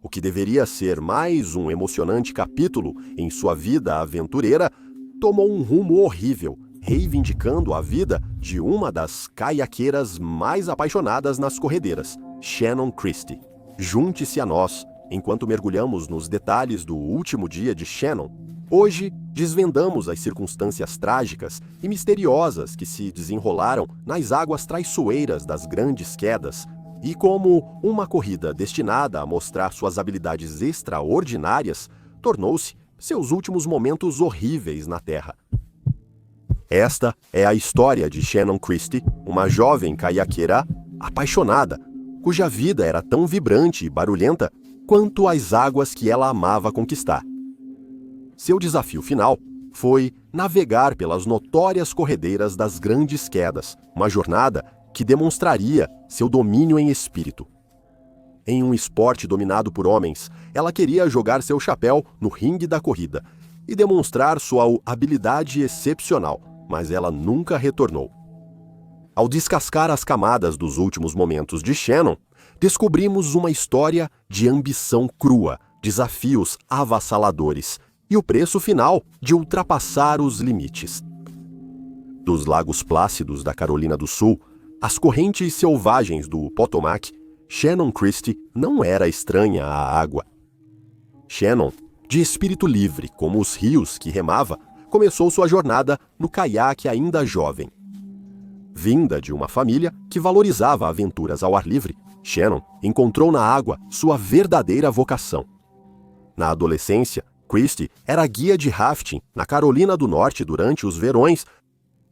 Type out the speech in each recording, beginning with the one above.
O que deveria ser mais um emocionante capítulo em sua vida aventureira tomou um rumo horrível, reivindicando a vida de uma das caiaqueiras mais apaixonadas nas corredeiras, Shannon Christie. Junte-se a nós, enquanto mergulhamos nos detalhes do último dia de Shannon. Hoje, desvendamos as circunstâncias trágicas e misteriosas que se desenrolaram nas águas traiçoeiras das grandes quedas, e como uma corrida destinada a mostrar suas habilidades extraordinárias, tornou-se seus últimos momentos horríveis na Terra. Esta é a história de Shannon Christie, uma jovem caiaqueira apaixonada, cuja vida era tão vibrante e barulhenta quanto as águas que ela amava conquistar. Seu desafio final foi navegar pelas notórias corredeiras das grandes quedas, uma jornada que demonstraria seu domínio em espírito. Em um esporte dominado por homens, ela queria jogar seu chapéu no ringue da corrida e demonstrar sua habilidade excepcional, mas ela nunca retornou. Ao descascar as camadas dos últimos momentos de Shannon, descobrimos uma história de ambição crua, desafios avassaladores e o preço final de ultrapassar os limites. Dos lagos plácidos da Carolina do Sul às correntes selvagens do Potomac, Shannon Christie não era estranha à água. Shannon, de espírito livre como os rios que remava, começou sua jornada no caiaque ainda jovem. Vinda de uma família que valorizava aventuras ao ar livre, Shannon encontrou na água sua verdadeira vocação. Na adolescência, Christie era guia de rafting na Carolina do Norte durante os verões.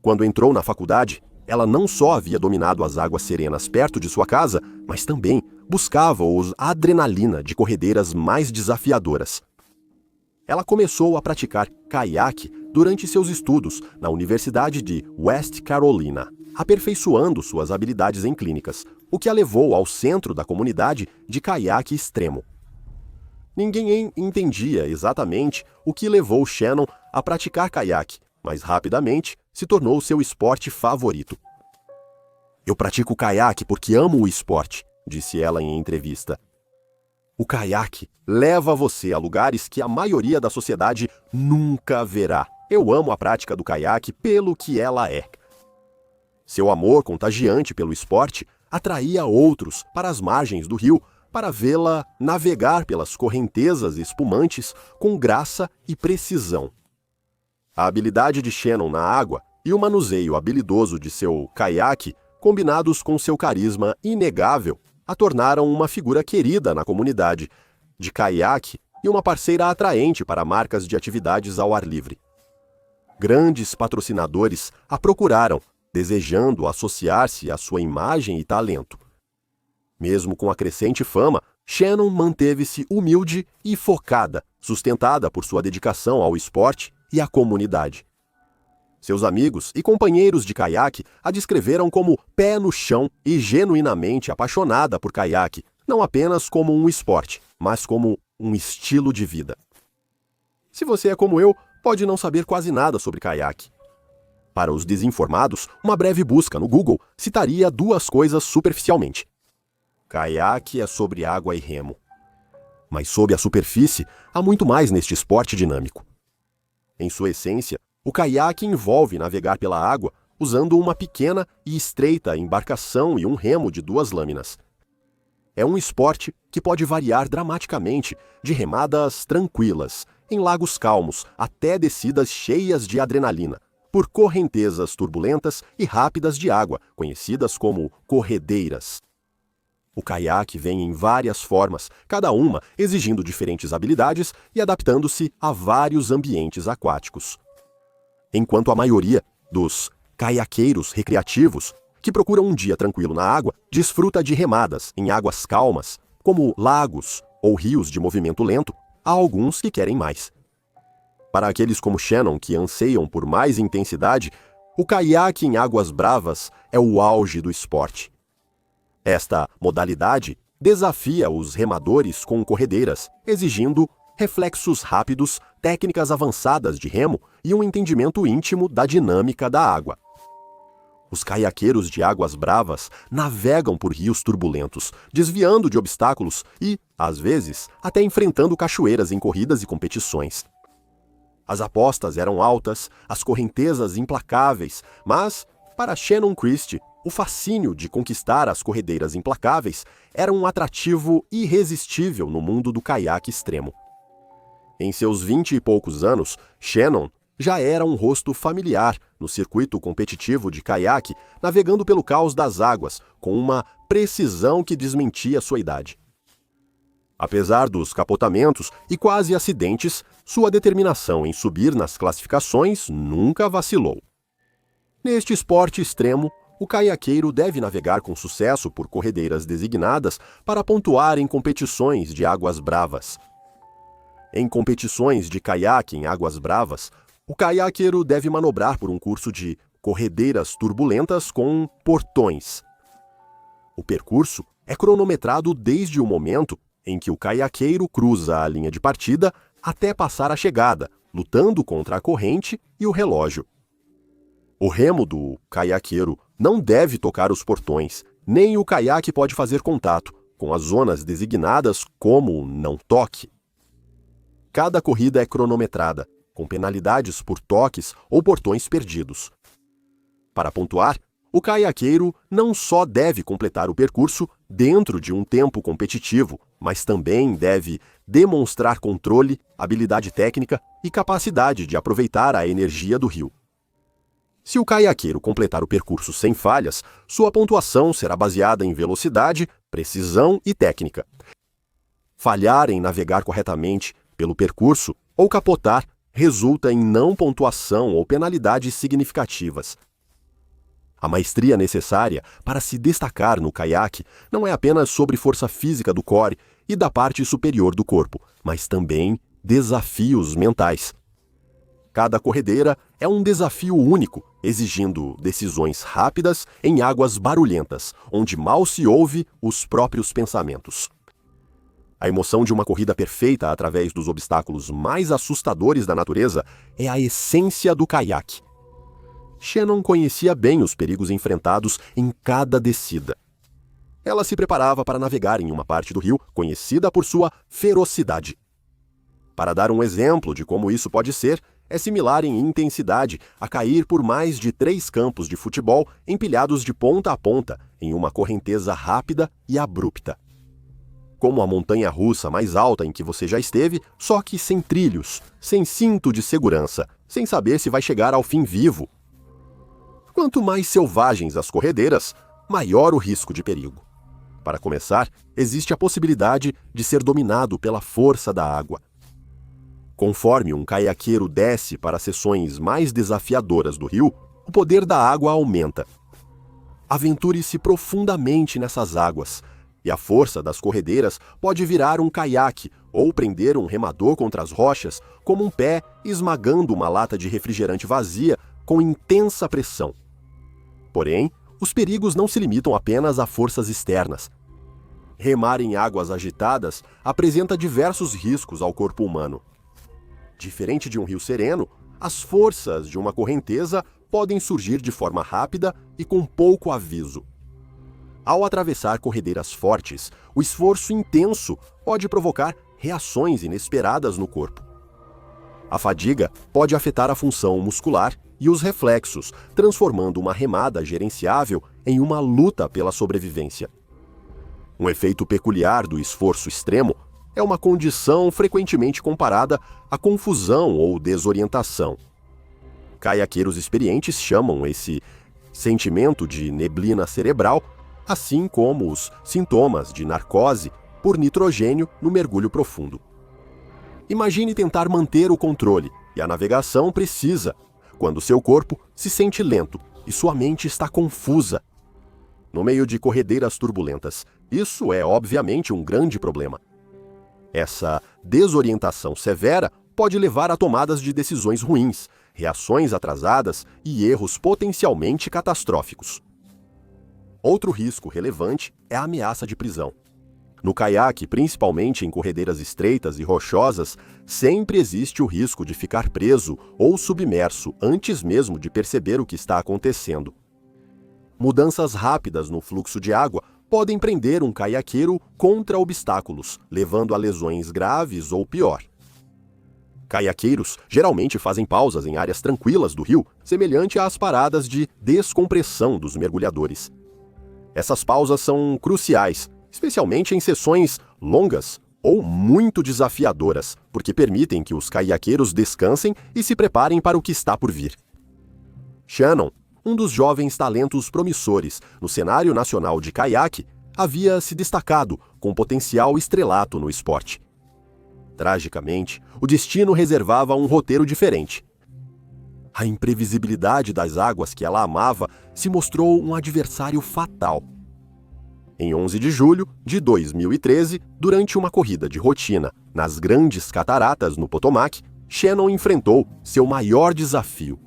Quando entrou na faculdade, ela não só havia dominado as águas serenas perto de sua casa, mas também buscava a adrenalina de corredeiras mais desafiadoras. Ela começou a praticar caiaque durante seus estudos na Universidade de West Carolina, aperfeiçoando suas habilidades em clínicas, o que a levou ao centro da comunidade de caiaque extremo. Ninguém entendia exatamente o que levou Shannon a praticar caiaque, mas rapidamente se tornou seu esporte favorito. "Eu pratico caiaque porque amo o esporte", disse ela em entrevista. "O caiaque leva você a lugares que a maioria da sociedade nunca verá. Eu amo a prática do caiaque pelo que ela é." Seu amor contagiante pelo esporte atraía outros para as margens do rio para vê-la navegar pelas correntezas espumantes com graça e precisão. A habilidade de Shannon na água e o manuseio habilidoso de seu caiaque, combinados com seu carisma inegável, a tornaram uma figura querida na comunidade de caiaque e uma parceira atraente para marcas de atividades ao ar livre. Grandes patrocinadores a procuraram, desejando associar-se à sua imagem e talento. Mesmo com a crescente fama, Shannon manteve-se humilde e focada, sustentada por sua dedicação ao esporte e à comunidade. Seus amigos e companheiros de caiaque a descreveram como pé no chão e genuinamente apaixonada por caiaque, não apenas como um esporte, mas como um estilo de vida. Se você é como eu, pode não saber quase nada sobre caiaque. Para os desinformados, uma breve busca no Google citaria duas coisas superficialmente. Caiaque é sobre água e remo. Mas sob a superfície, há muito mais neste esporte dinâmico. Em sua essência, o caiaque envolve navegar pela água usando uma pequena e estreita embarcação e um remo de 2 lâminas. É um esporte que pode variar dramaticamente de remadas tranquilas, em lagos calmos, até descidas cheias de adrenalina, por correntezas turbulentas e rápidas de água, conhecidas como corredeiras. O caiaque vem em várias formas, cada uma exigindo diferentes habilidades e adaptando-se a vários ambientes aquáticos. Enquanto a maioria dos caiaqueiros recreativos, que procuram um dia tranquilo na água, desfruta de remadas em águas calmas, como lagos ou rios de movimento lento, há alguns que querem mais. Para aqueles como Shannon que anseiam por mais intensidade, o caiaque em águas bravas é o auge do esporte. Esta modalidade desafia os remadores com corredeiras, exigindo reflexos rápidos, técnicas avançadas de remo e um entendimento íntimo da dinâmica da água. Os caiaqueiros de águas bravas navegam por rios turbulentos, desviando de obstáculos e, às vezes, até enfrentando cachoeiras em corridas e competições. As apostas eram altas, as correntezas implacáveis, mas, para Shannon Christie, o fascínio de conquistar as corredeiras implacáveis era um atrativo irresistível no mundo do caiaque extremo. Em seus 20 e poucos anos, Shannon já era um rosto familiar no circuito competitivo de caiaque, navegando pelo caos das águas, com uma precisão que desmentia sua idade. Apesar dos capotamentos e quase acidentes, sua determinação em subir nas classificações nunca vacilou. Neste esporte extremo, o caiaqueiro deve navegar com sucesso por corredeiras designadas para pontuar em competições de águas bravas. Em competições de caiaque em águas bravas, o caiaqueiro deve manobrar por um curso de corredeiras turbulentas com portões. O percurso é cronometrado desde o momento em que o caiaqueiro cruza a linha de partida até passar a chegada, lutando contra a corrente e o relógio. O remo do caiaqueiro não deve tocar os portões, nem o caiaque pode fazer contato com as zonas designadas como não toque. Cada corrida é cronometrada, com penalidades por toques ou portões perdidos. Para pontuar, o caiaqueiro não só deve completar o percurso dentro de um tempo competitivo, mas também deve demonstrar controle, habilidade técnica e capacidade de aproveitar a energia do rio. Se o caiaqueiro completar o percurso sem falhas, sua pontuação será baseada em velocidade, precisão e técnica. Falhar em navegar corretamente pelo percurso ou capotar resulta em não pontuação ou penalidades significativas. A maestria necessária para se destacar no caiaque não é apenas sobre força física do core e da parte superior do corpo, mas também desafios mentais. Cada corredeira é um desafio único, exigindo decisões rápidas em águas barulhentas, onde mal se ouve os próprios pensamentos. A emoção de uma corrida perfeita através dos obstáculos mais assustadores da natureza é a essência do caiaque. Shannon conhecia bem os perigos enfrentados em cada descida. Ela se preparava para navegar em uma parte do rio conhecida por sua ferocidade. Para dar um exemplo de como isso pode ser, é similar em intensidade a cair por mais de 3 campos de futebol empilhados de ponta a ponta em uma correnteza rápida e abrupta. Como a montanha-russa mais alta em que você já esteve, só que sem trilhos, sem cinto de segurança, sem saber se vai chegar ao fim vivo. Quanto mais selvagens as corredeiras, maior o risco de perigo. Para começar, existe a possibilidade de ser dominado pela força da água. Conforme um caiaqueiro desce para as seções mais desafiadoras do rio, o poder da água aumenta. Aventure-se profundamente nessas águas, e a força das corredeiras pode virar um caiaque ou prender um remador contra as rochas, como um pé esmagando uma lata de refrigerante vazia com intensa pressão. Porém, os perigos não se limitam apenas a forças externas. Remar em águas agitadas apresenta diversos riscos ao corpo humano. Diferente de um rio sereno, as forças de uma correnteza podem surgir de forma rápida e com pouco aviso. Ao atravessar corredeiras fortes, o esforço intenso pode provocar reações inesperadas no corpo. A fadiga pode afetar a função muscular e os reflexos, transformando uma remada gerenciável em uma luta pela sobrevivência. Um efeito peculiar do esforço extremo é uma condição frequentemente comparada à confusão ou desorientação. Caiaqueiros experientes chamam esse sentimento de neblina cerebral, assim como os sintomas de narcose por nitrogênio no mergulho profundo. Imagine tentar manter o controle e a navegação precisa, quando seu corpo se sente lento e sua mente está confusa. No meio de corredeiras turbulentas, isso é obviamente um grande problema. Essa desorientação severa pode levar a tomadas de decisões ruins, reações atrasadas e erros potencialmente catastróficos. Outro risco relevante é a ameaça de prisão. No caiaque, principalmente em corredeiras estreitas e rochosas, sempre existe o risco de ficar preso ou submerso antes mesmo de perceber o que está acontecendo. Mudanças rápidas no fluxo de água podem prender um caiaqueiro contra obstáculos, levando a lesões graves ou pior. Caiaqueiros geralmente fazem pausas em áreas tranquilas do rio, semelhante às paradas de descompressão dos mergulhadores. Essas pausas são cruciais, especialmente em sessões longas ou muito desafiadoras, porque permitem que os caiaqueiros descansem e se preparem para o que está por vir. Shannon, um dos jovens talentos promissores no cenário nacional de caiaque, havia se destacado com potencial estrelato no esporte. Tragicamente, o destino reservava um roteiro diferente. A imprevisibilidade das águas que ela amava se mostrou um adversário fatal. Em 11 de julho de 2013, durante uma corrida de rotina nas Grandes Cataratas no Potomac, Shannon enfrentou seu maior desafio.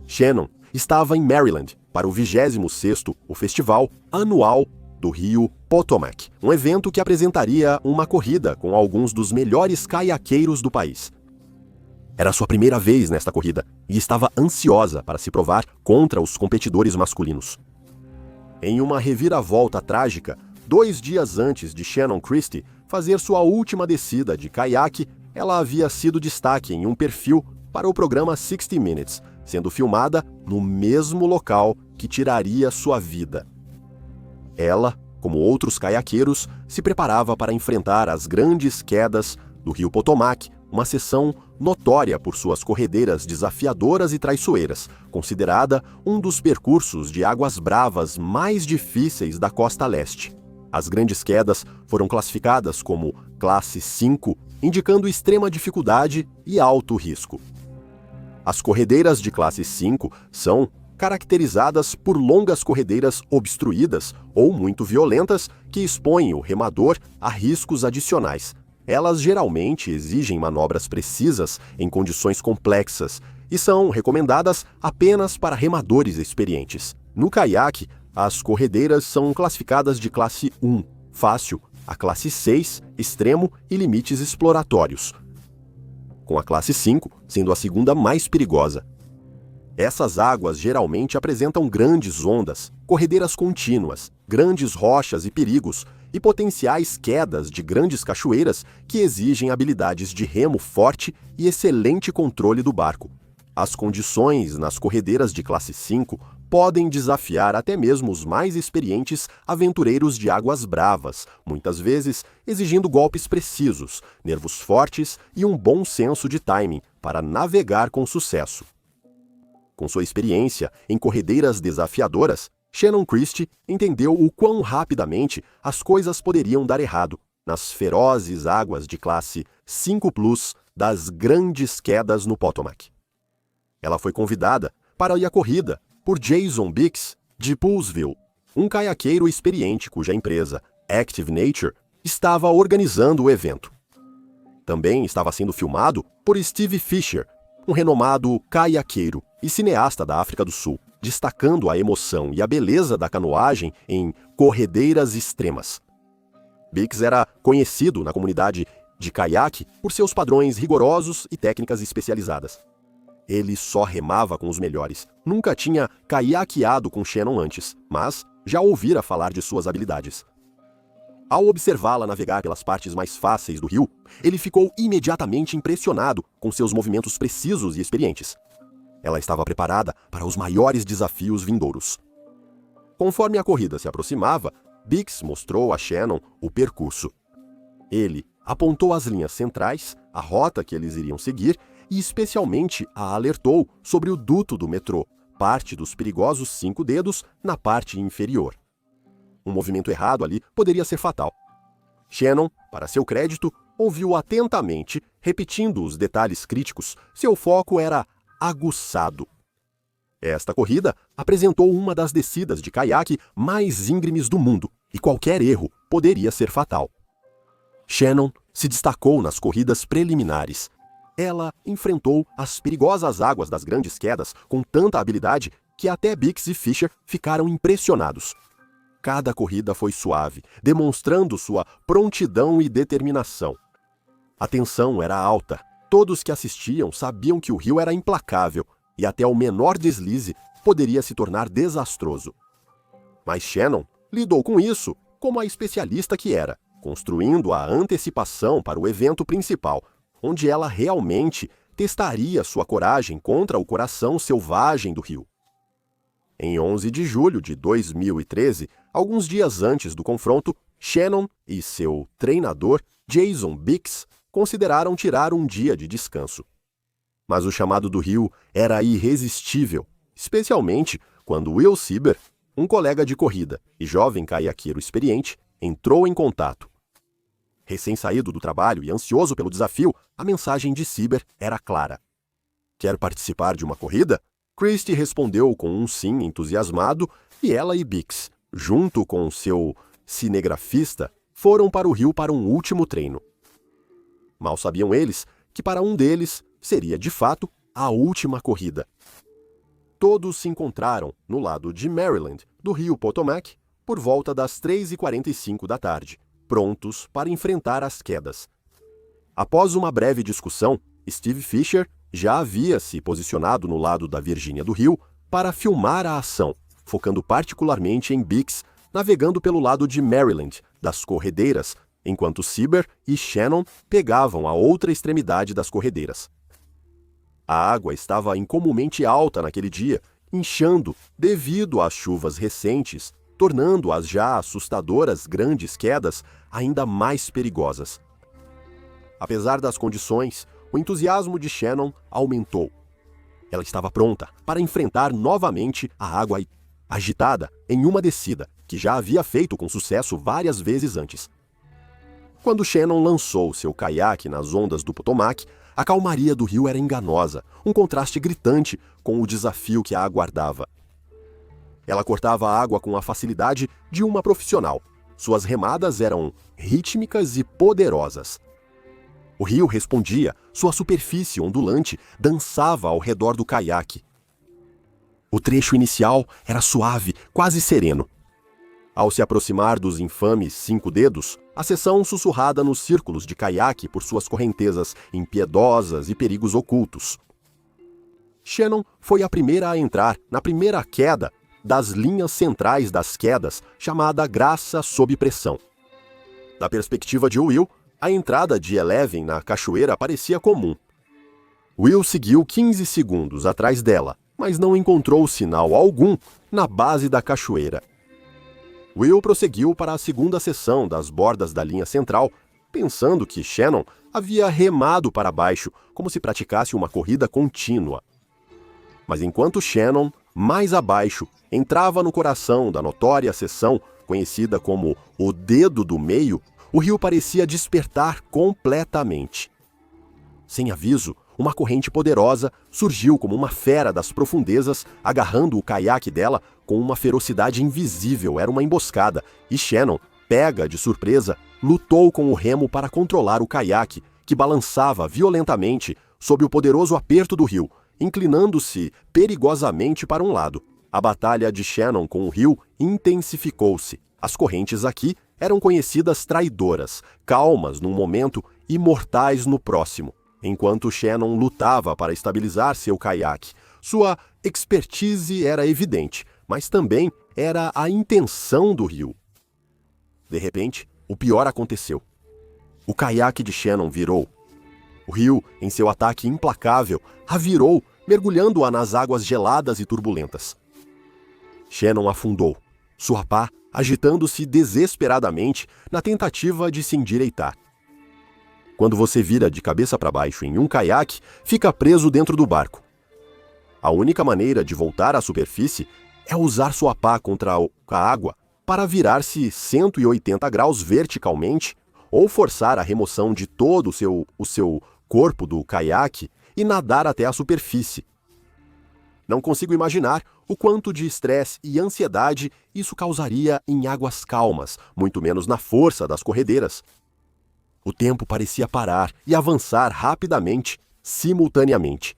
Shannon estava em Maryland para o 26º Festival Anual do Rio Potomac, um evento que apresentaria uma corrida com alguns dos melhores caiaqueiros do país. Era sua primeira vez nesta corrida e estava ansiosa para se provar contra os competidores masculinos. Em uma reviravolta trágica, 2 dias antes de Shannon Christie fazer sua última descida de caiaque, ela havia sido destaque em um perfil para o programa 60 Minutes, sendo filmada no mesmo local que tiraria sua vida. Ela, como outros caiaqueiros, se preparava para enfrentar as grandes quedas do rio Potomac, uma seção notória por suas corredeiras desafiadoras e traiçoeiras, considerada um dos percursos de águas bravas mais difíceis da costa leste. As grandes quedas foram classificadas como classe 5, indicando extrema dificuldade e alto risco. As corredeiras de classe 5 são caracterizadas por longas corredeiras obstruídas ou muito violentas que expõem o remador a riscos adicionais. Elas geralmente exigem manobras precisas em condições complexas e são recomendadas apenas para remadores experientes. No caiaque, as corredeiras são classificadas de classe 1, fácil, a classe 6, extremo e limites exploratórios, com a classe 5 sendo a segunda mais perigosa. Essas águas geralmente apresentam grandes ondas, corredeiras contínuas, grandes rochas e perigos, e potenciais quedas de grandes cachoeiras que exigem habilidades de remo forte e excelente controle do barco. As condições nas corredeiras de classe 5 podem desafiar até mesmo os mais experientes aventureiros de águas bravas, muitas vezes exigindo golpes precisos, nervos fortes e um bom senso de timing para navegar com sucesso. Com sua experiência em corredeiras desafiadoras, Shannon Christie entendeu o quão rapidamente as coisas poderiam dar errado nas ferozes águas de classe 5+ das grandes quedas no Potomac. Ela foi convidada para ir à corrida por Jason Biggs, de Poolesville, um caiaqueiro experiente cuja empresa, Active Nature, estava organizando o evento. Também estava sendo filmado por Steve Fisher, um renomado caiaqueiro e cineasta da África do Sul, destacando a emoção e a beleza da canoagem em corredeiras extremas. Biggs era conhecido na comunidade de caiaque por seus padrões rigorosos e técnicas especializadas. Ele só remava com os melhores. Nunca tinha caiaqueado com Shannon antes, mas já ouvira falar de suas habilidades. Ao observá-la navegar pelas partes mais fáceis do rio, ele ficou imediatamente impressionado com seus movimentos precisos e experientes. Ela estava preparada para os maiores desafios vindouros. Conforme a corrida se aproximava, Biggs mostrou a Shannon o percurso. Ele apontou as linhas centrais, a rota que eles iriam seguir e especialmente a alertou sobre o duto do metrô, parte dos perigosos 5 dedos na parte inferior. Um movimento errado ali poderia ser fatal. Shannon, para seu crédito, ouviu atentamente, repetindo os detalhes críticos. Seu foco era aguçado. Esta corrida apresentou uma das descidas de caiaque mais íngremes do mundo, e qualquer erro poderia ser fatal. Shannon se destacou nas corridas preliminares. Ela enfrentou as perigosas águas das grandes quedas com tanta habilidade que até Biggs e Fisher ficaram impressionados. Cada corrida foi suave, demonstrando sua prontidão e determinação. A tensão era alta. Todos que assistiam sabiam que o rio era implacável e até o menor deslize poderia se tornar desastroso. Mas Shannon lidou com isso como a especialista que era, construindo a antecipação para o evento principal, onde ela realmente testaria sua coragem contra o coração selvagem do rio. Em 11 de julho de 2013, alguns dias antes do confronto, Shannon e seu treinador, Jason Biggs, consideraram tirar um dia de descanso. Mas o chamado do rio era irresistível, especialmente quando Will Sieber, um colega de corrida e jovem caiaqueiro experiente, entrou em contato. Recém-saído do trabalho e ansioso pelo desafio, a mensagem de Sieber era clara. Quer participar de uma corrida? Christie respondeu com um sim entusiasmado e ela e Biggs, junto com seu cinegrafista, foram para o rio para um último treino. Mal sabiam eles que para um deles seria, de fato, a última corrida. Todos se encontraram no lado de Maryland, do rio Potomac, por volta das 3h45 da tarde, prontos para enfrentar as quedas. Após uma breve discussão, Steve Fisher já havia se posicionado no lado da Virgínia do Rio para filmar a ação, focando particularmente em Biggs, navegando pelo lado de Maryland, das corredeiras, enquanto Sieber e Shannon pegavam a outra extremidade das corredeiras. A água estava incomumente alta naquele dia, inchando devido às chuvas recentes, tornando as já assustadoras grandes quedas ainda mais perigosas. Apesar das condições, o entusiasmo de Shannon aumentou. Ela estava pronta para enfrentar novamente a água agitada em uma descida que já havia feito com sucesso várias vezes antes. Quando Shannon lançou seu caiaque nas ondas do Potomac, a calmaria do rio era enganosa, um contraste gritante com o desafio que a aguardava. Ela cortava a água com a facilidade de uma profissional. Suas remadas eram rítmicas e poderosas. O rio respondia, sua superfície ondulante dançava ao redor do caiaque. O trecho inicial era suave, quase sereno. Ao se aproximar dos infames 5 dedos, a seção sussurrada nos círculos de caiaque por suas correntezas impiedosas e perigos ocultos. Shannon foi a primeira a entrar na primeira queda das linhas centrais das quedas, chamada Graça sob pressão. Da perspectiva de Will, a entrada de Eleven na cachoeira parecia comum. Will seguiu 15 segundos atrás dela, mas não encontrou sinal algum na base da cachoeira. Will prosseguiu para a segunda seção das bordas da linha central, pensando que Shannon havia remado para baixo, como se praticasse uma corrida contínua. Mas enquanto Shannon, mais abaixo, entrava no coração da notória seção, conhecida como o Dedo do Meio, o rio parecia despertar completamente. Sem aviso, uma corrente poderosa surgiu como uma fera das profundezas, agarrando o caiaque dela com uma ferocidade invisível. Era uma emboscada, e Shannon, pega de surpresa, lutou com o remo para controlar o caiaque, que balançava violentamente sob o poderoso aperto do rio, inclinando-se perigosamente para um lado. A batalha de Shannon com o rio intensificou-se. As correntes aqui eram conhecidas traidoras, calmas num momento e mortais no próximo. Enquanto Shannon lutava para estabilizar seu caiaque, sua expertise era evidente, mas também era a intenção do rio. De repente, o pior aconteceu. O caiaque de Shannon virou. O rio, em seu ataque implacável, a virou, mergulhando-a nas águas geladas e turbulentas. Shannon afundou, sua pá agitando-se desesperadamente na tentativa de se endireitar. Quando você vira de cabeça para baixo em um caiaque, fica preso dentro do barco. A única maneira de voltar à superfície é usar sua pá contra a água para virar-se 180 graus verticalmente ou forçar a remoção de todo o seu corpo do caiaque e nadar até a superfície. Não consigo imaginar o quanto de estresse e ansiedade isso causaria em águas calmas, muito menos na força das corredeiras. O tempo parecia parar e avançar rapidamente, simultaneamente.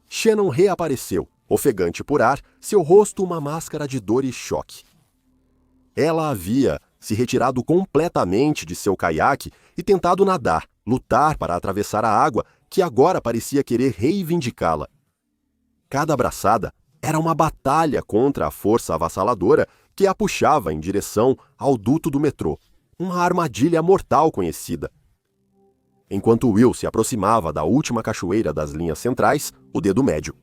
Shannon reapareceu, ofegante por ar, seu rosto uma máscara de dor e choque. Ela havia se retirado completamente de seu caiaque e tentado nadar, lutar para atravessar a água que agora parecia querer reivindicá-la. Cada braçada era uma batalha contra a força avassaladora que a puxava em direção ao duto do metrô, uma armadilha mortal conhecida. Enquanto Will se aproximava da última cachoeira das linhas centrais, o dedo médio.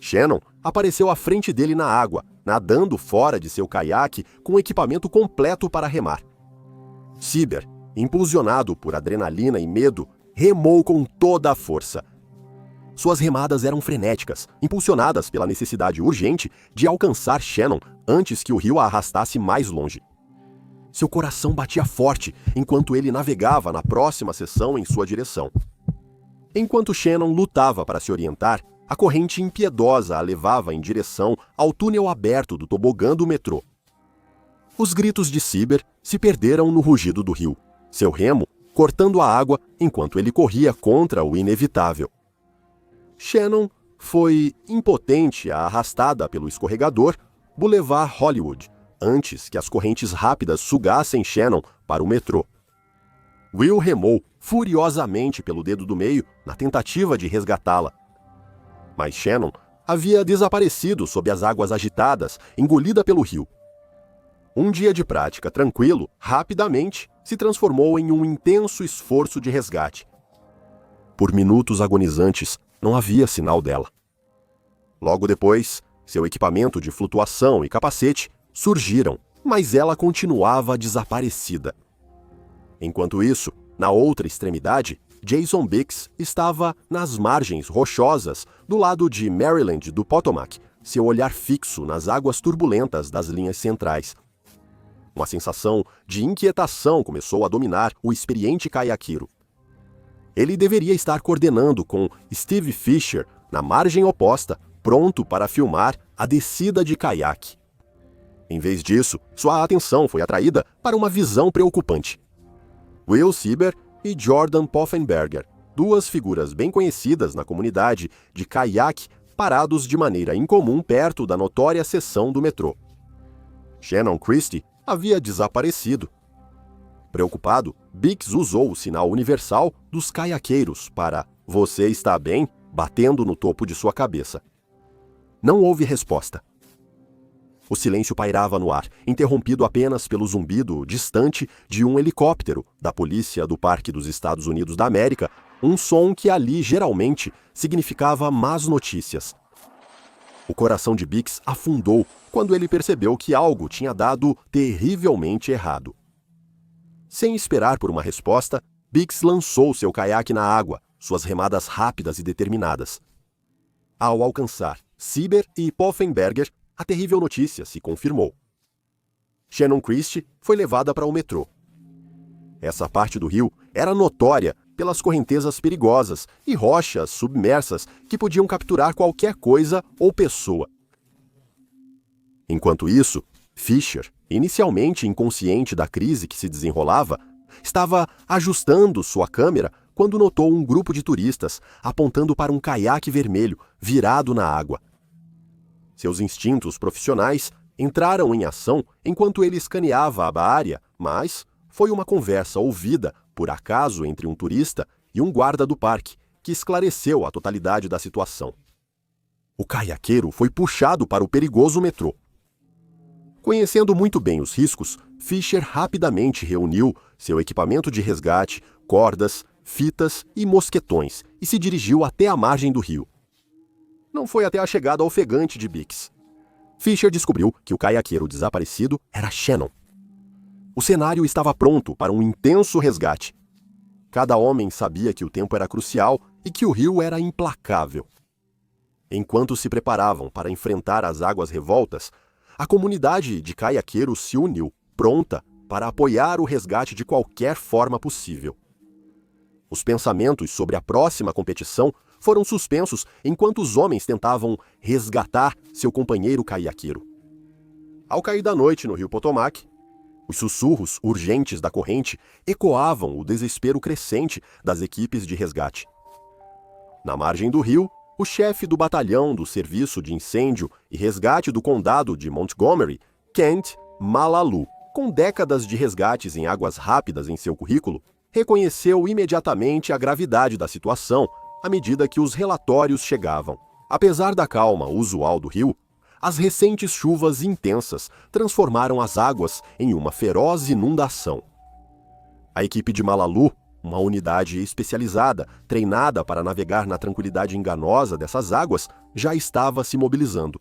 Shannon apareceu à frente dele na água, nadando fora de seu caiaque com equipamento completo para remar. Cyber, impulsionado por adrenalina e medo, remou com toda a força. Suas remadas eram frenéticas, impulsionadas pela necessidade urgente de alcançar Shannon antes que o rio a arrastasse mais longe. Seu coração batia forte enquanto ele navegava na próxima seção em sua direção. Enquanto Shannon lutava para se orientar, a corrente impiedosa a levava em direção ao túnel aberto do tobogã do metrô. Os gritos de Cyber se perderam no rugido do rio, seu remo cortando a água enquanto ele corria contra o inevitável. Shannon foi impotente a arrastada pelo escorregador Boulevard Hollywood, antes que as correntes rápidas sugassem Shannon para o metrô. Will remou furiosamente pelo dedo do meio na tentativa de resgatá-la. Mas Shannon havia desaparecido sob as águas agitadas, engolida pelo rio. Um dia de prática tranquilo, rapidamente, se transformou em um intenso esforço de resgate. Por minutos agonizantes, não havia sinal dela. Logo depois, seu equipamento de flutuação e capacete surgiram, mas ela continuava desaparecida. Enquanto isso, na outra extremidade, Jason Biggs estava nas margens rochosas do lado de Maryland do Potomac, seu olhar fixo nas águas turbulentas das linhas centrais. Uma sensação de inquietação começou a dominar o experiente caiaqueiro. Ele deveria estar coordenando com Steve Fisher na margem oposta, pronto para filmar a descida de caiaque. Em vez disso, sua atenção foi atraída para uma visão preocupante. Will Cyber e Jordan Poffenberger, duas figuras bem conhecidas na comunidade de caiaque, parados de maneira incomum perto da notória seção do metrô. Shannon Christie havia desaparecido. Preocupado, Biggs usou o sinal universal dos caiaqueiros para "Você está bem?", batendo no topo de sua cabeça. Não houve resposta. O silêncio pairava no ar, interrompido apenas pelo zumbido distante de um helicóptero da polícia do Parque dos Estados Unidos da América, um som que ali geralmente significava más notícias. O coração de Biggs afundou quando ele percebeu que algo tinha dado terrivelmente errado. Sem esperar por uma resposta, Biggs lançou seu caiaque na água, suas remadas rápidas e determinadas. Ao alcançar Cyber e Poffenberger, a terrível notícia se confirmou. Shannon Christie foi levada para o metrô. Essa parte do rio era notória pelas correntezas perigosas e rochas submersas que podiam capturar qualquer coisa ou pessoa. Enquanto isso, Fisher, inicialmente inconsciente da crise que se desenrolava, estava ajustando sua câmera quando notou um grupo de turistas apontando para um caiaque vermelho virado na água. Seus instintos profissionais entraram em ação enquanto ele escaneava a área, mas foi uma conversa ouvida, por acaso, entre um turista e um guarda do parque, que esclareceu a totalidade da situação. O caiaqueiro foi puxado para o perigoso metrô. Conhecendo muito bem os riscos, Fisher rapidamente reuniu seu equipamento de resgate, cordas, fitas e mosquetões e se dirigiu até a margem do rio. Não foi até a chegada ofegante de Biggs. Fisher descobriu que o caiaqueiro desaparecido era Shannon. O cenário estava pronto para um intenso resgate. Cada homem sabia que o tempo era crucial e que o rio era implacável. Enquanto se preparavam para enfrentar as águas revoltas, a comunidade de caiaqueiros se uniu, pronta para apoiar o resgate de qualquer forma possível. Os pensamentos sobre a próxima competição foram suspensos enquanto os homens tentavam resgatar seu companheiro caiaqueiro. Ao cair da noite no rio Potomac, os sussurros urgentes da corrente ecoavam o desespero crescente das equipes de resgate. Na margem do rio, o chefe do batalhão do Serviço de Incêndio e Resgate do Condado de Montgomery, Kent Malalu, com décadas de resgates em águas rápidas em seu currículo, reconheceu imediatamente a gravidade da situação à medida que os relatórios chegavam. Apesar da calma usual do rio, as recentes chuvas intensas transformaram as águas em uma feroz inundação. A equipe de Malalu, uma unidade especializada, treinada para navegar na tranquilidade enganosa dessas águas, já estava se mobilizando.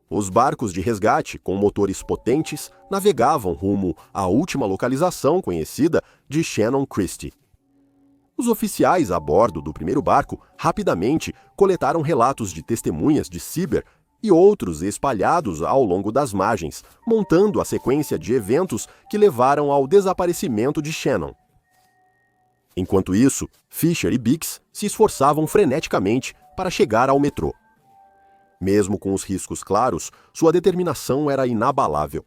Os barcos de resgate, com motores potentes, navegavam rumo à última localização conhecida de Shannon Christie. Os oficiais a bordo do primeiro barco rapidamente coletaram relatos de testemunhas de Cyber e outros espalhados ao longo das margens, montando a sequência de eventos que levaram ao desaparecimento de Shannon. Enquanto isso, Fisher e Biggs se esforçavam freneticamente para chegar ao metrô. Mesmo com os riscos claros, sua determinação era inabalável.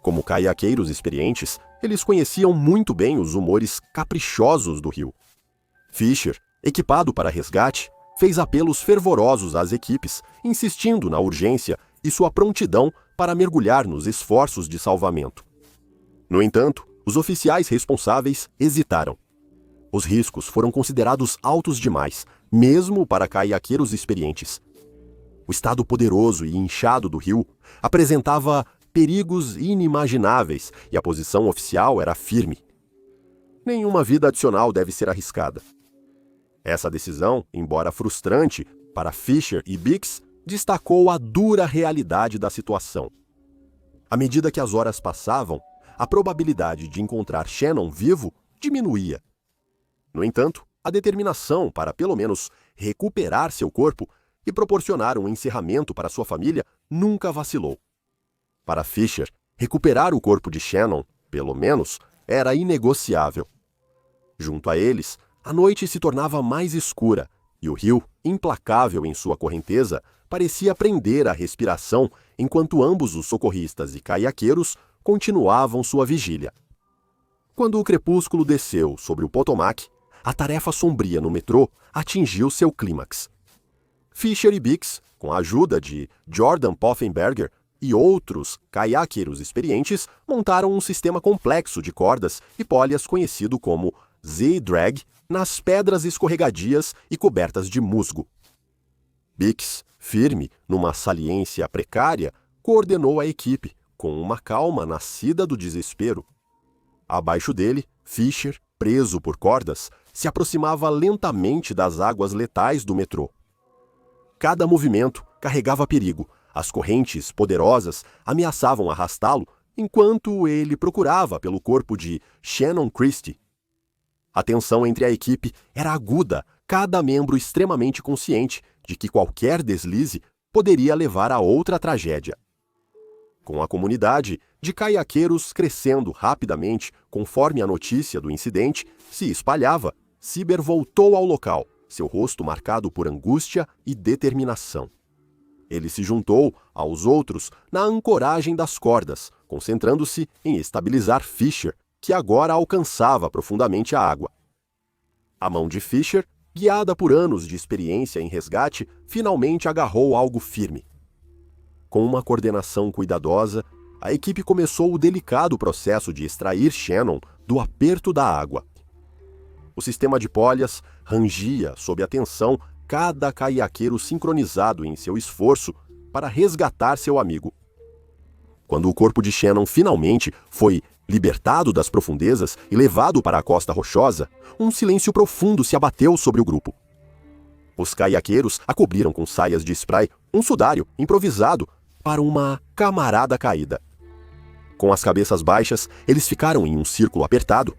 Como caiaqueiros experientes, eles conheciam muito bem os humores caprichosos do rio. Fisher, equipado para resgate, fez apelos fervorosos às equipes, insistindo na urgência e sua prontidão para mergulhar nos esforços de salvamento. No entanto, os oficiais responsáveis hesitaram. Os riscos foram considerados altos demais, mesmo para caiaqueiros experientes. O estado poderoso e inchado do rio apresentava perigos inimagináveis e a posição oficial era firme. Nenhuma vida adicional deve ser arriscada. Essa decisão, embora frustrante para Fisher e Biggs, destacou a dura realidade da situação. À medida que as horas passavam, a probabilidade de encontrar Shannon vivo diminuía. No entanto, a determinação para, pelo menos, recuperar seu corpo e proporcionar um encerramento para sua família nunca vacilou. Para Fisher, recuperar o corpo de Shannon, pelo menos, era inegociável. Junto a eles, a noite se tornava mais escura e o rio, implacável em sua correnteza, parecia prender a respiração enquanto ambos os socorristas e caiaqueiros continuavam sua vigília. Quando o crepúsculo desceu sobre o Potomac, a tarefa sombria no metrô atingiu seu clímax. Fisher e Biggs, com a ajuda de Jordan Poffenberger e outros caiaqueiros experientes, montaram um sistema complexo de cordas e polhas conhecido como Z-Drag nas pedras escorregadias e cobertas de musgo. Biggs, firme numa saliência precária, coordenou a equipe com uma calma nascida do desespero. Abaixo dele, Fisher, preso por cordas, se aproximava lentamente das águas letais do metrô. Cada movimento carregava perigo. As correntes poderosas ameaçavam arrastá-lo enquanto ele procurava pelo corpo de Shannon Christie. A tensão entre a equipe era aguda, cada membro extremamente consciente de que qualquer deslize poderia levar a outra tragédia. Com a comunidade de caiaqueiros crescendo rapidamente conforme a notícia do incidente se espalhava, Cyber voltou ao local, seu rosto marcado por angústia e determinação. Ele se juntou aos outros na ancoragem das cordas, concentrando-se em estabilizar Fisher, que agora alcançava profundamente a água. A mão de Fisher, guiada por anos de experiência em resgate, finalmente agarrou algo firme. Com uma coordenação cuidadosa, a equipe começou o delicado processo de extrair Shannon do aperto da água. O sistema de polhas rangia sob a tensão cada caiaqueiro sincronizado em seu esforço para resgatar seu amigo. Quando o corpo de Shannon finalmente foi libertado das profundezas e levado para a costa rochosa, um silêncio profundo se abateu sobre o grupo. Os caiaqueiros a cobriram com saias de spray, um sudário improvisado para uma camarada caída. Com as cabeças baixas, eles ficaram em um círculo apertado.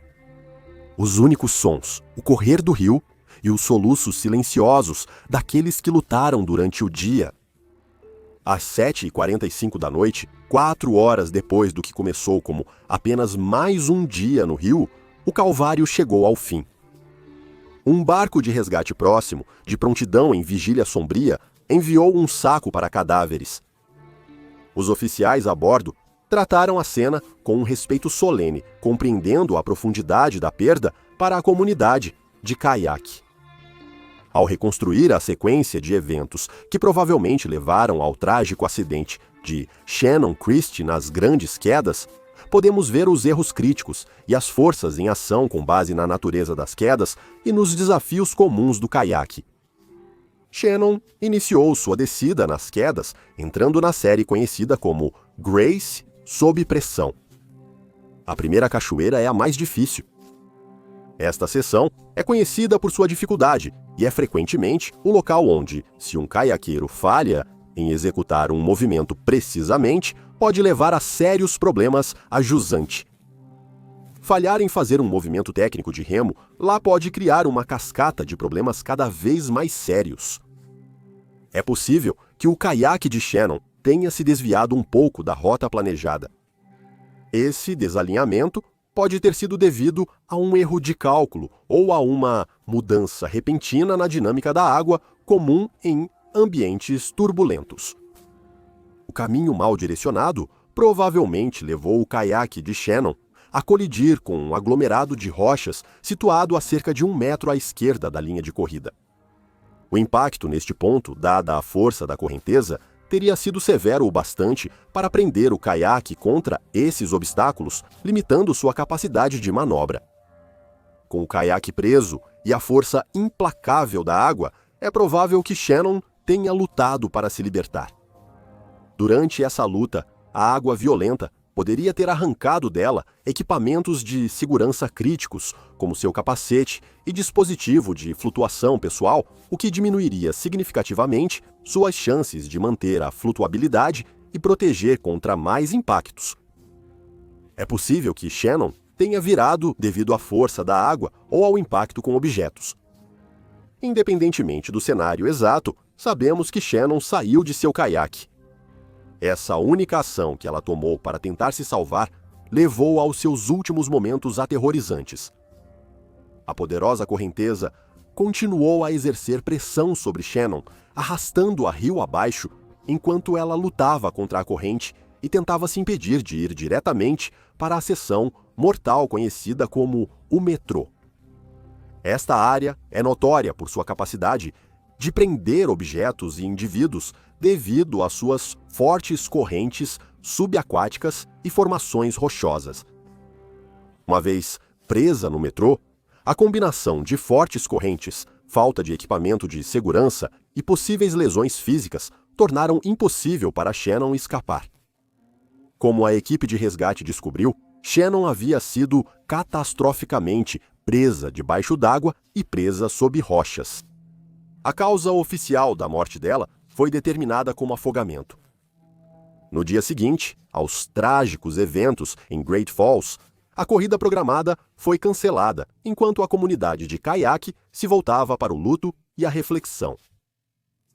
Os únicos sons, o correr do rio e os soluços silenciosos daqueles que lutaram durante o dia. Às 7h45 da noite, 4 horas depois do que começou como apenas mais um dia no rio, o calvário chegou ao fim. Um barco de resgate próximo, de prontidão em vigília sombria, enviou um saco para cadáveres. Os oficiais a bordo trataram a cena com um respeito solene, compreendendo a profundidade da perda para a comunidade de caiaque. Ao reconstruir a sequência de eventos que provavelmente levaram ao trágico acidente de Shannon Christie nas grandes quedas, podemos ver os erros críticos e as forças em ação com base na natureza das quedas e nos desafios comuns do caiaque. Shannon iniciou sua descida nas quedas, entrando na série conhecida como Grace sob pressão. A primeira cachoeira é a mais difícil. Esta seção é conhecida por sua dificuldade e é frequentemente o local onde, se um caiaqueiro falha em executar um movimento precisamente, pode levar a sérios problemas a jusante. Falhar em fazer um movimento técnico de remo lá pode criar uma cascata de problemas cada vez mais sérios. É possível que o caiaque de Shannon tenha se desviado um pouco da rota planejada. Esse desalinhamento pode ter sido devido a um erro de cálculo ou a uma mudança repentina na dinâmica da água comum em ambientes turbulentos. O caminho mal direcionado provavelmente levou o caiaque de Shannon a colidir com um aglomerado de rochas situado a cerca de 1 metro à esquerda da linha de corrida. O impacto neste ponto, dada a força da correnteza, teria sido severo o bastante para prender o caiaque contra esses obstáculos, limitando sua capacidade de manobra. Com o caiaque preso e a força implacável da água, é provável que Shannon tenha lutado para se libertar. Durante essa luta, a água violenta poderia ter arrancado dela equipamentos de segurança críticos, como seu capacete e dispositivo de flutuação pessoal, o que diminuiria significativamente suas chances de manter a flutuabilidade e proteger contra mais impactos. É possível que Shannon tenha virado devido à força da água ou ao impacto com objetos. Independentemente do cenário exato, sabemos que Shannon saiu de seu caiaque. Essa única ação que ela tomou para tentar se salvar levou aos seus últimos momentos aterrorizantes. A poderosa correnteza continuou a exercer pressão sobre Shannon, arrastando-a rio abaixo, enquanto ela lutava contra a corrente e tentava se impedir de ir diretamente para a seção mortal conhecida como o metrô. Esta área é notória por sua capacidade de prender objetos e indivíduos devido às suas fortes correntes subaquáticas e formações rochosas. Uma vez presa no metrô, a combinação de fortes correntes, falta de equipamento de segurança e possíveis lesões físicas tornaram impossível para Shannon escapar. Como a equipe de resgate descobriu, Shannon havia sido catastroficamente presa debaixo d'água e presa sob rochas. A causa oficial da morte dela foi determinada como afogamento. No dia seguinte, aos trágicos eventos em Great Falls, a corrida programada foi cancelada, enquanto a comunidade de caiaque se voltava para o luto e a reflexão.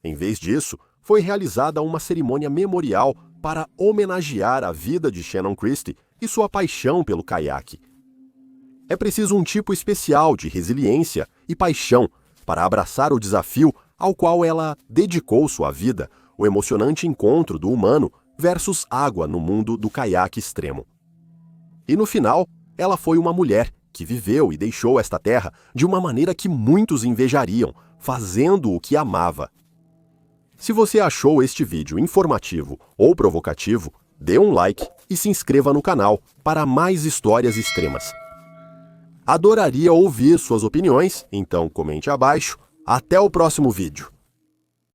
Em vez disso, foi realizada uma cerimônia memorial para homenagear a vida de Shannon Christie e sua paixão pelo caiaque. É preciso um tipo especial de resiliência e paixão para abraçar o desafio ao qual ela dedicou sua vida, o emocionante encontro do humano versus água no mundo do caiaque extremo. E no final, ela foi uma mulher que viveu e deixou esta terra de uma maneira que muitos invejariam, fazendo o que amava. Se você achou este vídeo informativo ou provocativo, dê um like e se inscreva no canal para mais histórias extremas. Adoraria ouvir suas opiniões, então comente abaixo. Até o próximo vídeo.